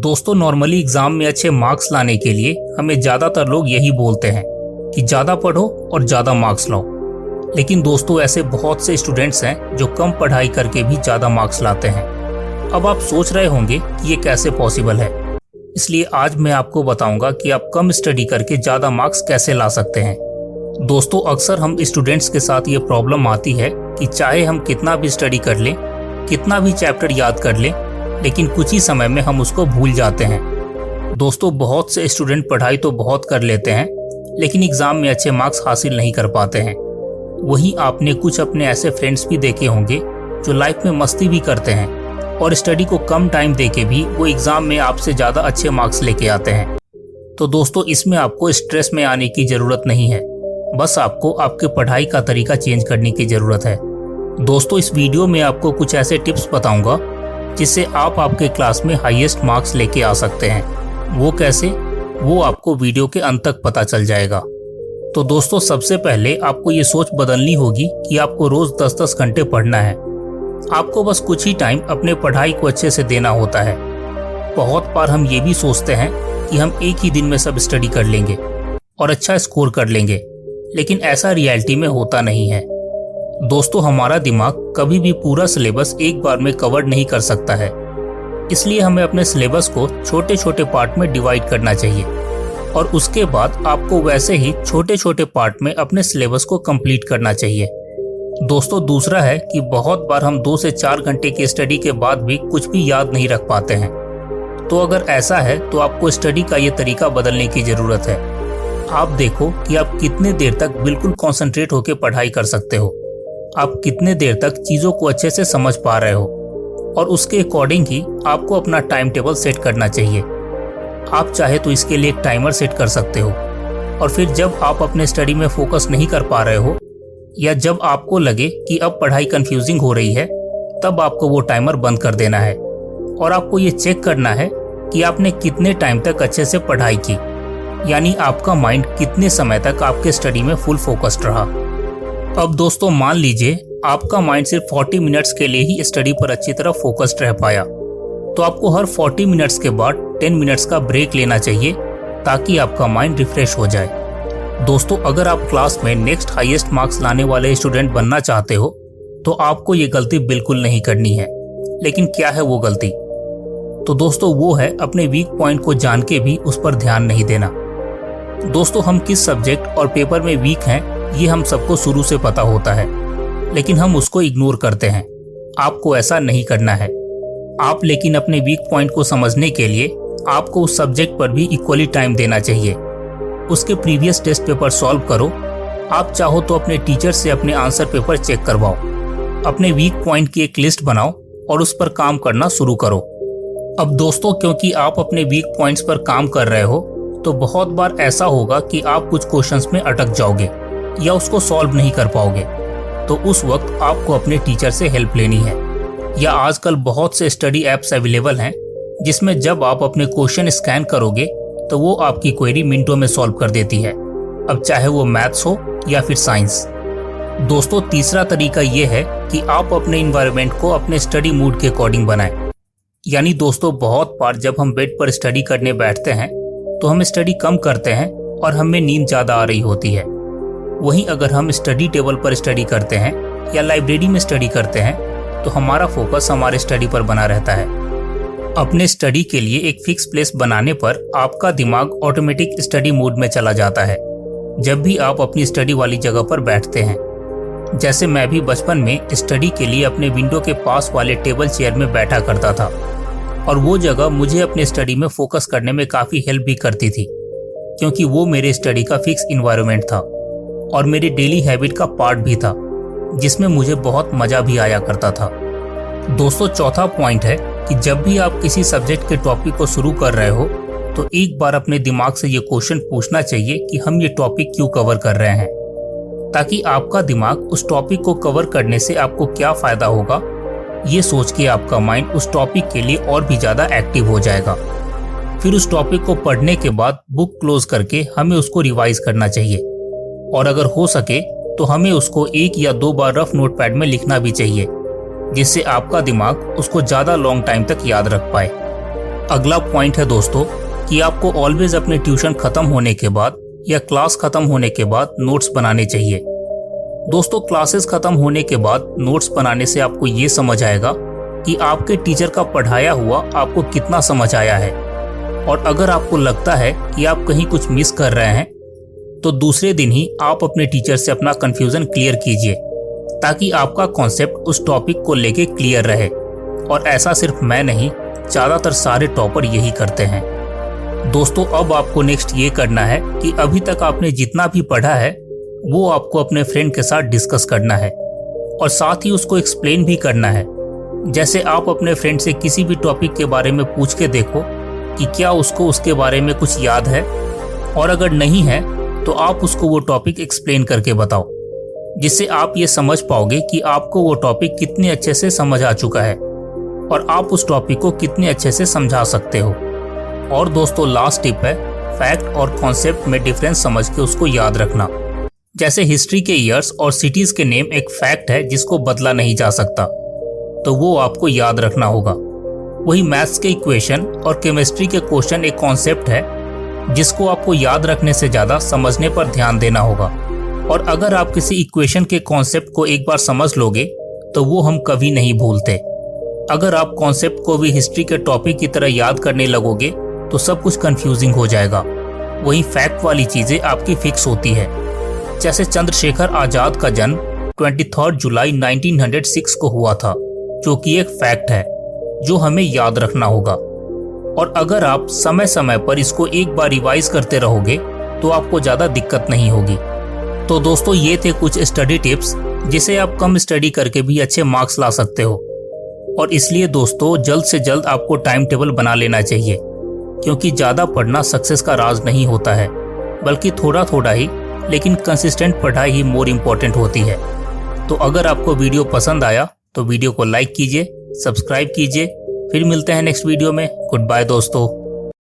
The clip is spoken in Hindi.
दोस्तों नॉर्मली एग्जाम में अच्छे मार्क्स लाने के लिए हमें ज़्यादातर लोग यही बोलते हैं कि ज़्यादा पढ़ो और ज़्यादा मार्क्स लाओ। लेकिन दोस्तों ऐसे बहुत से स्टूडेंट्स हैं जो कम पढ़ाई करके भी ज़्यादा मार्क्स लाते हैं। अब आप सोच रहे होंगे कि ये कैसे पॉसिबल है, इसलिए आज मैं आपको बताऊंगा कि आप कम स्टडी करके ज़्यादा मार्क्स कैसे ला सकते हैं। दोस्तों अक्सर हम स्टूडेंट्स के साथ ये प्रॉब्लम आती है कि चाहे हम कितना भी स्टडी कर लें, कितना भी चैप्टर याद कर लें, लेकिन कुछ ही समय में हम उसको भूल जाते हैं। दोस्तों बहुत से स्टूडेंट पढ़ाई तो बहुत कर लेते हैं लेकिन एग्ज़ाम में अच्छे मार्क्स हासिल नहीं कर पाते हैं। वहीं आपने कुछ अपने ऐसे फ्रेंड्स भी देखे होंगे जो लाइफ में मस्ती भी करते हैं और स्टडी को कम टाइम देके भी वो एग्ज़ाम में आपसे ज़्यादा अच्छे मार्क्स लेके आते हैं। तो दोस्तों इसमें आपको स्ट्रेस में आने की ज़रूरत नहीं है, बस आपको आपके पढ़ाई का तरीका चेंज करने की ज़रूरत है। दोस्तों इस वीडियो में आपको कुछ ऐसे टिप्स बताऊंगा जिससे आप आपके क्लास में हाईएस्ट मार्क्स लेके आ सकते हैं। वो कैसे, वो आपको वीडियो के अंत तक पता चल जाएगा। तो दोस्तों सबसे पहले आपको ये सोच बदलनी होगी कि आपको रोज़ 10-10 घंटे पढ़ना है। आपको बस कुछ ही टाइम अपने पढ़ाई को अच्छे से देना होता है। बहुत बार हम ये भी सोचते हैं कि हम एक ही दिन में सब स्टडी कर लेंगे और अच्छा स्कोर कर लेंगे, लेकिन ऐसा रियलिटी में होता नहीं है। दोस्तों हमारा दिमाग कभी भी पूरा सिलेबस एक बार में कवर नहीं कर सकता है, इसलिए हमें अपने सिलेबस को छोटे छोटे पार्ट में डिवाइड करना चाहिए और उसके बाद आपको वैसे ही छोटे छोटे पार्ट में अपने सिलेबस को कंप्लीट करना चाहिए। दोस्तों दूसरा है कि बहुत बार हम 2 से 4 घंटे की स्टडी के बाद भी कुछ भी याद नहीं रख पाते हैं। तो अगर ऐसा है तो आपको स्टडी का ये तरीका बदलने की ज़रूरत है। आप देखो कि आप कितने देर तक बिल्कुल कॉन्सेंट्रेट होकर पढ़ाई कर सकते हो, आप कितने देर तक चीज़ों को अच्छे से समझ पा रहे हो और उसके अकॉर्डिंग ही आपको अपना टाइम टेबल सेट करना चाहिए। आप चाहे तो इसके लिए एक टाइमर सेट कर सकते हो और फिर जब आप अपने स्टडी में फोकस नहीं कर पा रहे हो या जब आपको लगे कि अब पढ़ाई कंफ्यूजिंग हो रही है, तब आपको वो टाइमर बंद कर देना है और आपको ये चेक करना है कि आपने कितने टाइम तक अच्छे से पढ़ाई की, यानी आपका माइंड कितने समय तक आपके स्टडी में फुल फोकस्ड रहा। अब दोस्तों मान लीजिए आपका माइंड सिर्फ 40 मिनट्स के लिए ही स्टडी पर अच्छी तरह फोकस्ड रह पाया, तो आपको हर 40 मिनट्स के बाद 10 मिनट्स का ब्रेक लेना चाहिए ताकि आपका माइंड रिफ्रेश हो जाए। दोस्तों अगर आप क्लास में नेक्स्ट हाईएस्ट मार्क्स लाने वाले स्टूडेंट बनना चाहते हो तो आपको ये गलती बिल्कुल नहीं करनी है। लेकिन क्या है वो गलती? तो दोस्तों वो है अपने वीक पॉइंट को जान के भी उस पर ध्यान नहीं देना। दोस्तों हम किस सब्जेक्ट और पेपर में वीक हैं ये हम सबको शुरू से पता होता है, लेकिन हम उसको इग्नोर करते हैं। आपको ऐसा नहीं करना है। आप लेकिन अपने वीक पॉइंट को समझने के लिए आपको उस सब्जेक्ट पर भी इक्वली टाइम देना चाहिए। उसके प्रीवियस टेस्ट पेपर सॉल्व करो। आप चाहो तो अपने टीचर से अपने आंसर पेपर चेक करवाओ। अपने वीक पॉइंट की एक लिस्ट बनाओ और उस पर काम करना शुरू करो। अब दोस्तों क्योंकि आप अपने वीक पॉइंट्स पर काम कर रहे हो तो बहुत बार ऐसा होगा कि आप कुछ क्वेश्चंस में अटक जाओगे या उसको सॉल्व नहीं कर पाओगे, तो उस वक्त आपको अपने टीचर से हेल्प लेनी है। या आजकल बहुत से स्टडी ऐप्स अवेलेबल हैं जिसमें जब आप अपने क्वेश्चन स्कैन करोगे तो वो आपकी क्वेरी मिनटों में सॉल्व कर देती है, अब चाहे वो मैथ्स हो या फिर साइंस। दोस्तों तीसरा तरीका ये है कि आप अपने इन्वायरमेंट को अपने स्टडी मूड के अकॉर्डिंग बनाएं। यानी दोस्तों बहुत बार जब हम बेड पर स्टडी करने बैठते हैं तो हम स्टडी कम करते हैं और हमें नींद ज़्यादा आ रही होती है। वहीं अगर हम स्टडी टेबल पर स्टडी करते हैं या लाइब्रेरी में स्टडी करते हैं तो हमारा फोकस हमारे स्टडी पर बना रहता है। अपने स्टडी के लिए एक फिक्स प्लेस बनाने पर आपका दिमाग ऑटोमेटिक स्टडी मोड में चला जाता है जब भी आप अपनी स्टडी वाली जगह पर बैठते हैं। जैसे मैं भी बचपन में स्टडी के लिए अपने विंडो के पास वाले टेबल चेयर में बैठा करता था और वो जगह मुझे अपने स्टडी में फोकस करने में काफ़ी हेल्प भी करती थी, क्योंकि वो मेरे स्टडी का फिक्स इन्वायरमेंट था और मेरी डेली हैबिट का पार्ट भी था, जिसमें मुझे बहुत मज़ा भी आया करता था। दोस्तों चौथा पॉइंट है कि जब भी आप किसी सब्जेक्ट के टॉपिक को शुरू कर रहे हो तो एक बार अपने दिमाग से ये क्वेश्चन पूछना चाहिए कि हम ये टॉपिक क्यों कवर कर रहे हैं, ताकि आपका दिमाग उस टॉपिक को कवर करने से आपको क्या फ़ायदा होगा ये सोच के आपका माइंड उस टॉपिक के लिए और भी ज़्यादा एक्टिव हो जाएगा। फिर उस टॉपिक को पढ़ने के बाद बुक क्लोज करके हमें उसको रिवाइज करना चाहिए और अगर हो सके तो हमें उसको 1 या 2 बार रफ नोटपैड में लिखना भी चाहिए, जिससे आपका दिमाग उसको ज़्यादा लॉन्ग टाइम तक याद रख पाए। अगला पॉइंट है दोस्तों कि आपको ऑलवेज अपने ट्यूशन खत्म होने के बाद या क्लास खत्म होने के बाद नोट्स बनाने चाहिए। दोस्तों क्लासेस खत्म होने के बाद नोट्स बनाने से आपको ये समझ आएगा कि आपके टीचर का पढ़ाया हुआ आपको कितना समझ आया है। और अगर आपको लगता है कि आप कहीं कुछ मिस कर रहे हैं तो दूसरे दिन ही आप अपने टीचर से अपना कंफ्यूजन क्लियर कीजिए, ताकि आपका कॉन्सेप्ट उस टॉपिक को लेके क्लियर रहे। और ऐसा सिर्फ मैं नहीं, ज़्यादातर सारे टॉपर यही करते हैं। दोस्तों अब आपको नेक्स्ट ये करना है कि अभी तक आपने जितना भी पढ़ा है वो आपको अपने फ्रेंड के साथ डिस्कस करना है और साथ ही उसको एक्सप्लेन भी करना है। जैसे आप अपने फ्रेंड से किसी भी टॉपिक के बारे में पूछ के देखो कि क्या उसको उसके बारे में कुछ याद है, और अगर नहीं है तो आप उसको वो टॉपिक एक्सप्लेन करके बताओ, जिससे आप ये समझ पाओगे कि आपको वो टॉपिक कितने अच्छे से समझ आ चुका है और आप उस टॉपिक को कितने अच्छे से समझा सकते हो। और दोस्तों लास्ट टिप है फैक्ट और कॉन्सेप्ट में डिफरेंस समझ के उसको याद रखना। जैसे हिस्ट्री के ईयर्स और सिटीज के नेम एक फैक्ट है जिसको बदला नहीं जा सकता, तो वो आपको याद रखना होगा। वही मैथ्स के इक्वेशन और केमिस्ट्री के क्वेश्चन एक कॉन्सेप्ट है जिसको आपको याद रखने से ज़्यादा समझने पर ध्यान देना होगा। और अगर आप किसी इक्वेशन के कॉन्सेप्ट को एक बार समझ लोगे तो वो हम कभी नहीं भूलते। अगर आप कॉन्सेप्ट को भी हिस्ट्री के टॉपिक की तरह याद करने लगोगे तो सब कुछ कंफ्यूजिंग हो जाएगा। वहीं फैक्ट वाली चीज़ें आपकी फिक्स होती है। जैसे चंद्रशेखर आज़ाद का जन्म 23 जुलाई 1906 को हुआ था, जो कि एक फैक्ट है जो हमें याद रखना होगा। और अगर आप समय समय पर इसको एक बार रिवाइज करते रहोगे तो आपको ज़्यादा दिक्कत नहीं होगी। तो दोस्तों ये थे कुछ स्टडी टिप्स जिसे आप कम स्टडी करके भी अच्छे मार्क्स ला सकते हो। और इसलिए दोस्तों जल्द से जल्द आपको टाइम टेबल बना लेना चाहिए, क्योंकि ज़्यादा पढ़ना सक्सेस का राज नहीं होता है, बल्कि थोड़ा थोड़ा ही लेकिन कंसिस्टेंट पढ़ाई ही मोर इम्पोर्टेंट होती है। तो अगर आपको वीडियो पसंद आया तो वीडियो को लाइक कीजिए, सब्सक्राइब कीजिए। फिर मिलते हैं नेक्स्ट वीडियो में। गुड बाय दोस्तों।